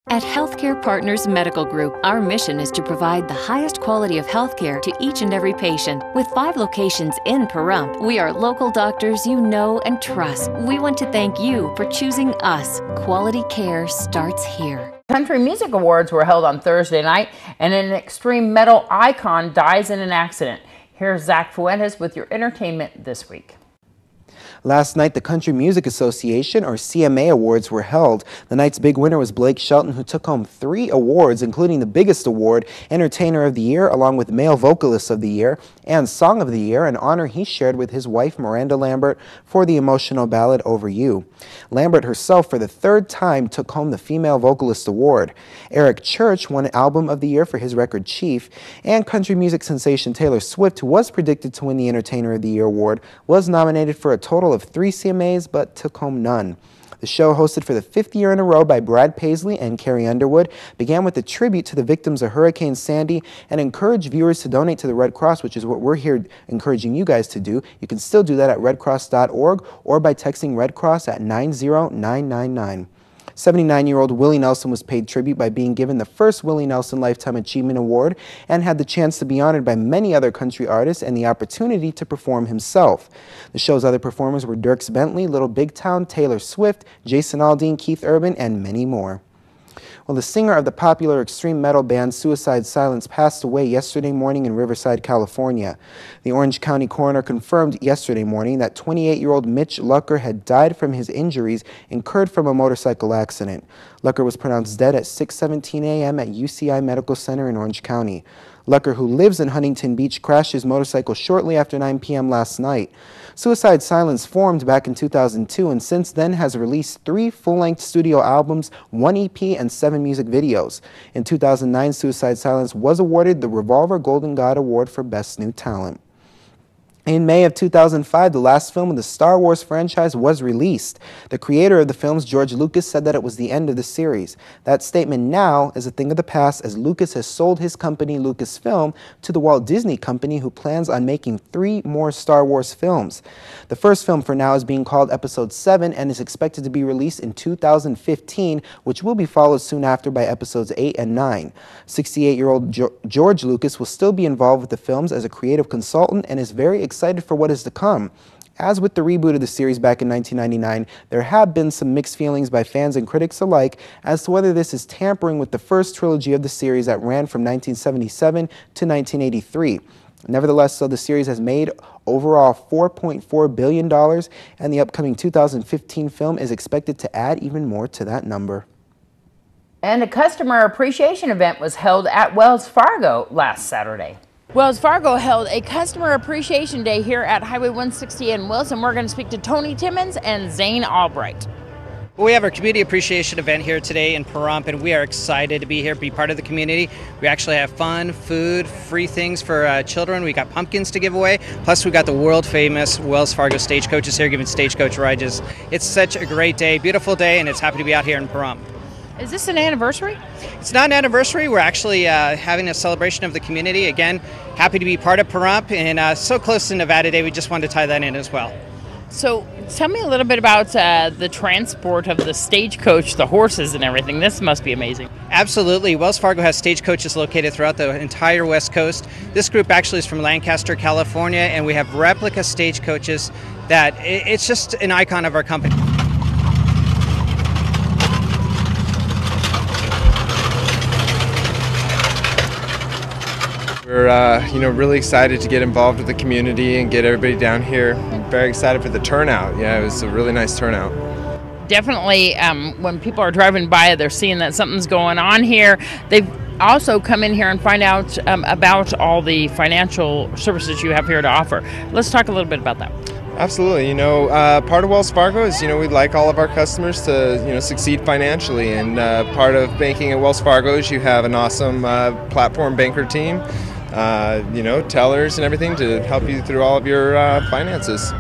At Healthcare Partners Medical Group, our mission is to provide the highest quality of healthcare to each and every patient. With 5 locations in Pahrump, we are local doctors you know and trust. We want to thank you for choosing us. Quality care starts here. Country Music Awards were held on Thursday night, and an extreme metal icon dies in an accident. Here's Zach Fuentes with your entertainment this week. Last night, the Country Music Association, or CMA, Awards were held. The night's big winner was Blake Shelton, who took home 3 awards, including the biggest award, Entertainer of the Year, along with Male Vocalist of the Year, and Song of the Year, an honor he shared with his wife, Miranda Lambert, for the emotional ballad Over You. Lambert herself, for the 3rd time, took home the Female Vocalist Award. Eric Church won Album of the Year for his record Chief, and country music sensation Taylor Swift, who was predicted to win the Entertainer of the Year award, was nominated for a total of 3 CMAs, but took home none. The show, hosted for the 5th year in a row by Brad Paisley and Carrie Underwood, began with a tribute to the victims of Hurricane Sandy and encouraged viewers to donate to the Red Cross, which is what we're here encouraging you guys to do. You can still do that at redcross.org or by texting Red Cross at 90999. 79-year-old Willie Nelson was paid tribute by being given the first Willie Nelson Lifetime Achievement Award and had the chance to be honored by many other country artists and the opportunity to perform himself. The show's other performers were Dierks Bentley, Little Big Town, Taylor Swift, Jason Aldean, Keith Urban, and many more. Well, the singer of the popular extreme metal band Suicide Silence passed away yesterday morning in Riverside, California. The Orange County coroner confirmed yesterday morning that 28-year-old Mitch Lucker had died from his injuries incurred from a motorcycle accident. Lucker was pronounced dead at 6:17 a.m. at UCI Medical Center in Orange County. Lucker, who lives in Huntington Beach, crashed his motorcycle shortly after 9 p.m. last night. Suicide Silence formed back in 2002 and since then has released 3 full-length studio albums, 1 EP, and 7 music videos. In 2009, Suicide Silence was awarded the Revolver Golden God Award for Best New Talent. In May of 2005, the last film in the Star Wars franchise was released. The creator of the films, George Lucas, said that it was the end of the series. That statement now is a thing of the past, as Lucas has sold his company, Lucasfilm, to the Walt Disney Company, who plans on making 3 more Star Wars films. The first film for now is being called Episode 7 and is expected to be released in 2015, which will be followed soon after by Episodes 8 and 9. 68-year-old George Lucas will still be involved with the films as a creative consultant and is very excited for what is to come. As with the reboot of the series back in 1999, there have been some mixed feelings by fans and critics alike as to whether this is tampering with the first trilogy of the series that ran from 1977 to 1983. Nevertheless, the series has made overall $4.4 billion, and the upcoming 2015 film is expected to add even more to that number. And a customer appreciation event was held at Wells Fargo last Saturday. Wells Fargo held a Customer Appreciation Day here at Highway 160 in Wilson. We're going to speak to Tony Timmons and Zane Albright. We have our community appreciation event here today in Pahrump, and we are excited to be here, be part of the community. We actually have fun, food, free things for children. We got pumpkins to give away. Plus, we got the world famous Wells Fargo stagecoaches here giving stagecoach rides. It's such a great day, beautiful day, and it's happy to be out here in Pahrump. Is this an anniversary? It's not an anniversary. We're actually having a celebration of the community. Again, happy to be part of Pahrump, and so close to Nevada Day, we just wanted to tie that in as well. So tell me a little bit about the transport of the stagecoach, the horses and everything. This must be amazing. Absolutely. Wells Fargo has stagecoaches located throughout the entire West Coast. This group actually is from Lancaster, California, and we have replica stagecoaches that it's just an icon of our company. We're really excited to get involved with the community and get everybody down here. I'm very excited for the turnout. Yeah, it was a really nice turnout. Definitely, when people are driving by, they're seeing that something's going on here. They've also come in here and find out about all the financial services you have here to offer. Let's talk a little bit about that. Absolutely. Part of Wells Fargo is, we'd like all of our customers to, succeed financially. And part of banking at Wells Fargo is you have an awesome platform banker team, tellers and everything to help you through all of your finances.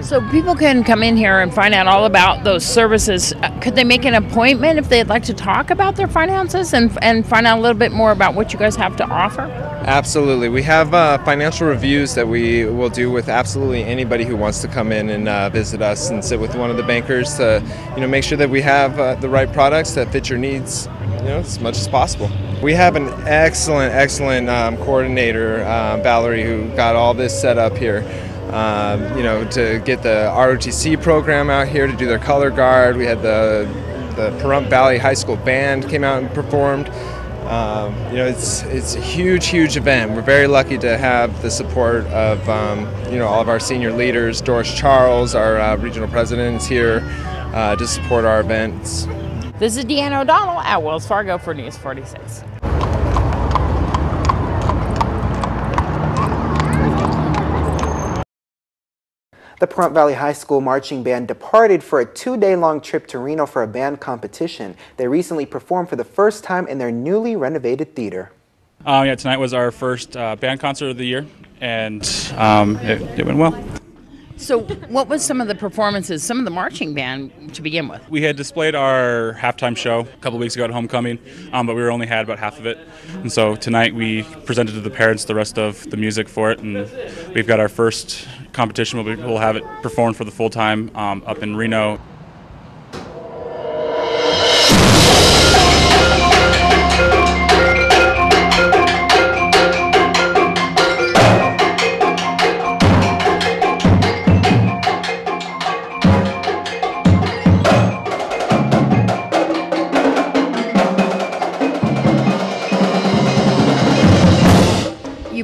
So people can come in here and find out all about those services. Could they make an appointment if they'd like to talk about their finances and find out a little bit more about what you guys have to offer? Absolutely. We have financial reviews that we will do with absolutely anybody who wants to come in and visit us and sit with one of the bankers to, make sure that we have the right products that fit your needs, as much as possible. We have an excellent coordinator, Valerie, who got all this set up here. To get the ROTC program out here to do their color guard. We had the Pahrump Valley High School band came out and performed. It's a huge event. We're very lucky to have the support of all of our senior leaders. Doris Charles, our regional president, is here to support our events. This is Deanna O'Donnell at Wells Fargo for News 46. The Pahrump Valley High School marching band departed for a 2-day-long trip to Reno for a band competition. They recently performed for the first time in their newly renovated theater. Tonight was our first band concert of the year, and it went well. So what was some of the performances, some of the marching band to begin with? We had displayed our halftime show a couple weeks ago at homecoming, but we only had about half of it. And so tonight we presented to the parents the rest of the music for it, and we've got our first competition. We'll have it performed for the full time up in Reno.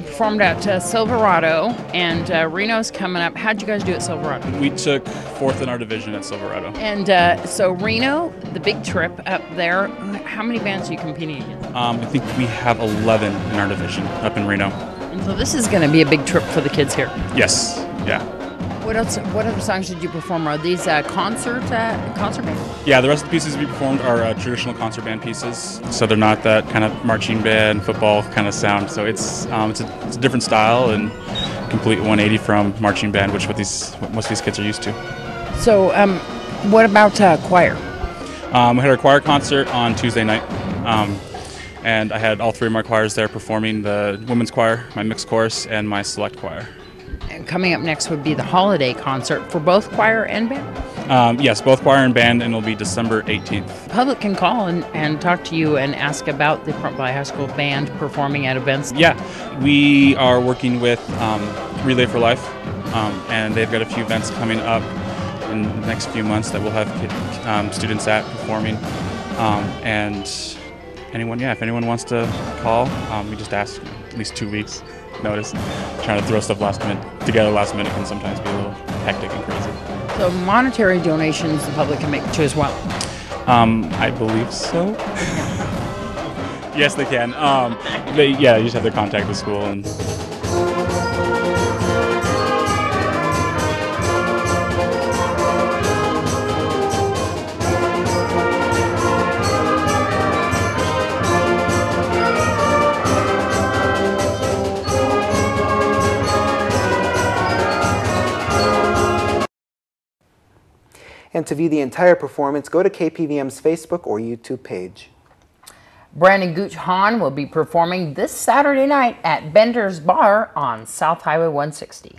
Performed at Silverado, and Reno's coming up. How'd you guys do at Silverado? We took 4th in our division at Silverado. And so Reno, the big trip up there, how many bands are you competing against? I think we have 11 in our division up in Reno. And so this is going to be a big trip for the kids here. Yes, yeah. What else? What other songs did you perform? Are these concert band? Yeah, the rest of the pieces we performed are traditional concert band pieces. So they're not that kind of marching band, football kind of sound. So it's a different style and complete 180 from marching band, which most of these kids are used to. So what about choir? We had our choir concert on Tuesday night. And I had all 3 of my choirs there performing: the women's choir, my mixed chorus, and my select choir. And coming up next would be the holiday concert for both choir and band? Yes, both choir and band, and it'll be December 18th. The public can call and talk to you and ask about the Pahrump Valley High School band performing at events. Yeah, we are working with Relay for Life, and they've got a few events coming up in the next few months that we'll have students at performing. And if anyone wants to call, we just ask at least 2 weeks notice. Trying to throw stuff together last minute can sometimes be a little hectic and crazy. So monetary donations the public can make too as well? I believe so. Yes, they can. You just have to contact the school and. And to view the entire performance, go to KPVM's Facebook or YouTube page. Brandon Gooch Hahn will be performing this Saturday night at Bender's Bar on South Highway 160.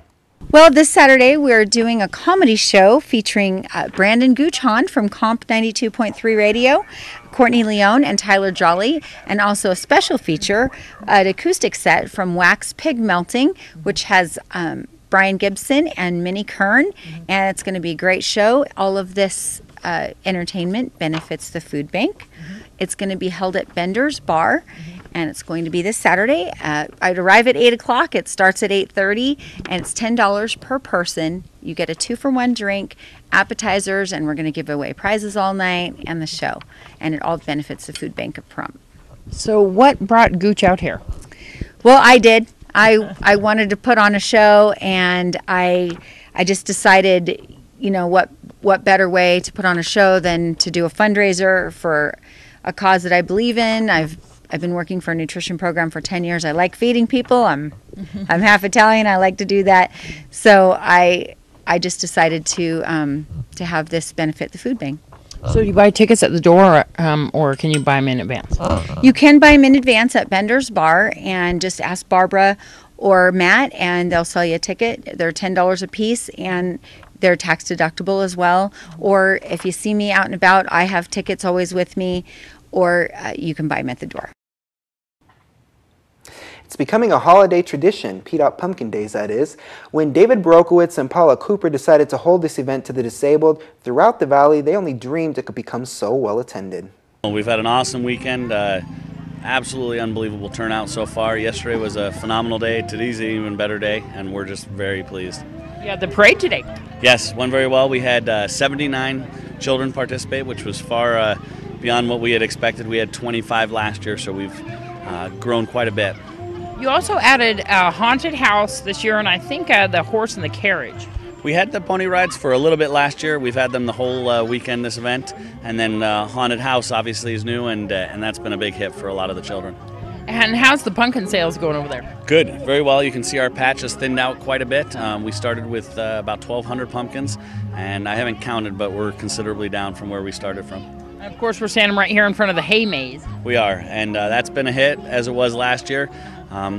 Well, this Saturday we're doing a comedy show featuring Brandon Gooch Hahn from Comp 92.3 Radio, Courtney Leone and Tyler Jolly, and also a special feature, an acoustic set from Wax Pig Melting, which has Brian Gibson and Minnie Kern, and it's going to be a great show. All of this entertainment benefits the food bank. It's going to be held at Bender's Bar, and it's going to be this Saturday. I'd arrive at 8 o'clock. It starts at 8:30, and it's $10 per person. You get a 2-for-1 drink, appetizers, and we're going to give away prizes all night and the show. And it all benefits the food bank of Pahrump. So what brought Gooch out here? Well, I did. I wanted to put on a show, and I just decided, what better way to put on a show than to do a fundraiser for a cause that I believe in. I've been working for a nutrition program for 10 years. I like feeding people. I'm half Italian. I like to do that. So I I just decided to have this benefit the food bank. So do you buy tickets at the door, or can you buy them in advance? You can buy them in advance at Bender's Bar, and just ask Barbara or Matt, and they'll sell you a ticket. They're $10 a piece, and they're tax deductible as well. Or if you see me out and about, I have tickets always with me, or you can buy them at the door. It's becoming a holiday tradition, P-Dot Pumpkin Days that is, when David Borokowitz and Paula Cooper decided to hold this event to the disabled throughout the valley. They only dreamed it could become so well attended. We've had an awesome weekend, absolutely unbelievable turnout so far. Yesterday was a phenomenal day, today's an even better day, and we're just very pleased. You had the parade today. Yes, went very well. We had 79 children participate, which was far beyond what we had expected. We had 25 last year, so we've grown quite a bit. You also added a haunted house this year, and I think the horse and the carriage. We had the pony rides for a little bit last year. We've had them the whole weekend this event, and then haunted house obviously is new, and that's been a big hit for a lot of the children. And how's the pumpkin sales going over there? Good, very well. You can see our patch has thinned out quite a bit. We started with about 1,200 pumpkins, and I haven't counted, but we're considerably down from where we started from. And of course, we're standing right here in front of the hay maze. We are, and that's been a hit as it was last year.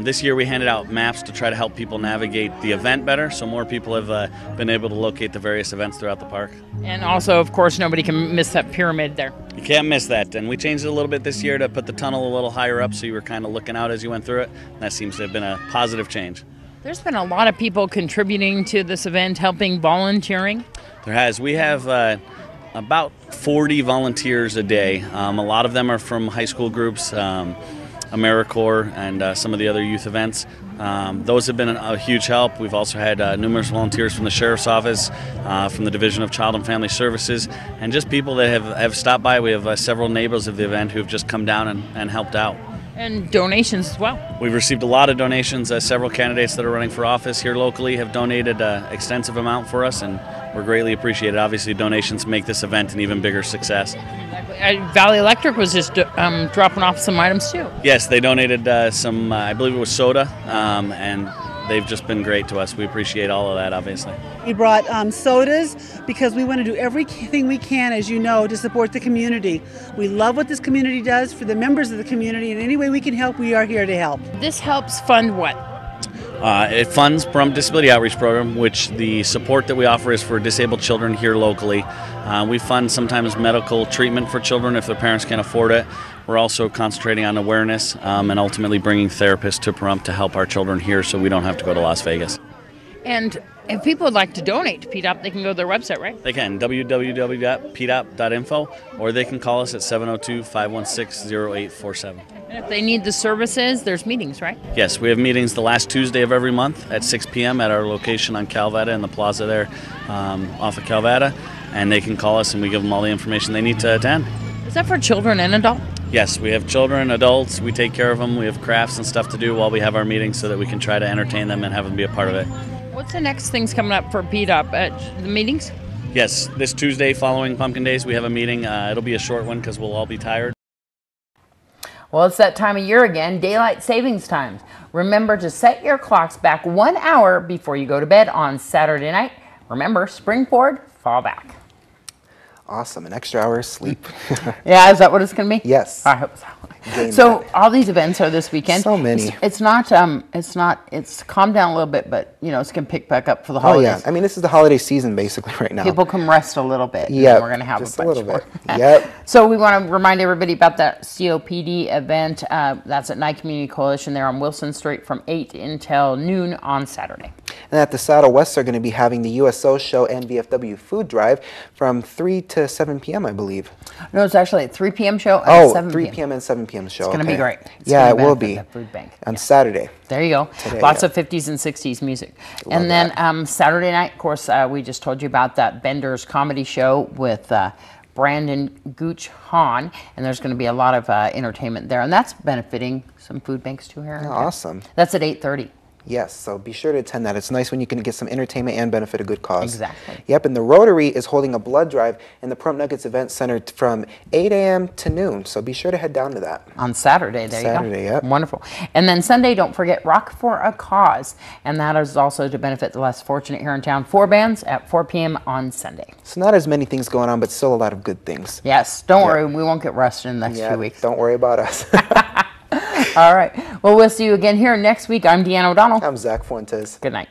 This year we handed out maps to try to help people navigate the event better, so more people have been able to locate the various events throughout the park. And also, of course, nobody can miss that pyramid there. You can't miss that, and we changed it a little bit this year to put the tunnel a little higher up so you were kind of looking out as you went through it. And that seems to have been a positive change. There's been a lot of people contributing to this event, helping, volunteering. There has. We have about 40 volunteers a day. A lot of them are from high school groups, AmeriCorps, and some of the other youth events. Those have been a huge help. We've also had numerous volunteers from the Sheriff's Office, from the Division of Child and Family Services, and just people that have stopped by. We have several neighbors of the event who have just come down and helped out. And donations as well. We've received a lot of donations. Several candidates that are running for office here locally have donated an extensive amount for us, and we're greatly appreciated. Obviously, donations make this event an even bigger success. Valley Electric was just dropping off some items too. Yes, they donated some, I believe it was soda, and they've just been great to us. We appreciate all of that, obviously. We brought sodas because we want to do everything we can, as you know, to support the community. We love what this community does for the members of the community, and any way we can help, we are here to help. This helps fund what? It funds Pahrump Disability Outreach Program, which the support that we offer is for disabled children here locally. We fund sometimes medical treatment for children if their parents can't afford it. We're also concentrating on awareness and ultimately bringing therapists to Pahrump to help our children here so we don't have to go to Las Vegas. And if people would like to donate to PDOP, they can go to their website, right? They can, www.pdop.info, or they can call us at 702-516-0847. And if they need the services, there's meetings, right? Yes, we have meetings the last Tuesday of every month at 6 p.m. at our location on Calvetta in the plaza there off of Calvetta, and they can call us and we give them all the information they need to attend. Is that for children and adults? Yes, we have children, adults, we take care of them, we have crafts and stuff to do while we have our meetings so that we can try to entertain them and have them be a part of it. What's the next things coming up for PDOP? The meetings? Yes, this Tuesday following Pumpkin Days we have a meeting. It'll be a short one because we'll all be tired. Well, it's that time of year again, daylight savings times. Remember to set your clocks back 1 hour before you go to bed on Saturday night. Remember, spring forward, fall back. Awesome, an extra hour of sleep. Yeah, is that what it's going to be? Yes. I hope so. So all these events are this weekend. So many. It's calmed down a little bit, but you know it's going to pick back up for the holidays. Oh yeah, I mean this is the holiday season basically right now. People can rest a little bit. Yeah, we're going to have just a bunch little bit. more. Yep. So we want to remind everybody about that COPD event. That's at Nye Community Coalition there on Wilson Street from 8 until noon on Saturday. And at the Saddle West, they're going to be having the USO show and VFW food drive from 3 to 7 p.m. I believe. No, it's actually a 3 p.m. show and a 7 3 p.m. and 7 p.m. show. It's going to be great. Yeah, it will be. The food bank. On Saturday. There you go. Today, Lots of 50s and 60s music. And then Saturday night, of course, we just told you about that Bender's comedy show with Brandon Gooch Hahn, and there's going to be a lot of entertainment there. And that's benefiting some food banks too here. Awesome. That's at 8:30. Yes, so be sure to attend that. It's nice when you can get some entertainment and benefit a good cause. Exactly. Yep, and the Rotary is holding a blood drive in the Pahrump Nuggets Event Center from 8 a.m. to noon, so be sure to head down to that. On Saturday, there you go. Saturday, yep. Wonderful. And then Sunday, don't forget Rock for a Cause, and that is also to benefit the less fortunate here in town. 4 bands at 4 p.m. on Sunday. So not as many things going on, but still a lot of good things. Yes, don't worry, we won't get rushed in the next few weeks. Don't worry about us. All right. Well, we'll see you again here next week. I'm Deanna O'Donnell. I'm Zach Fuentes. Good night.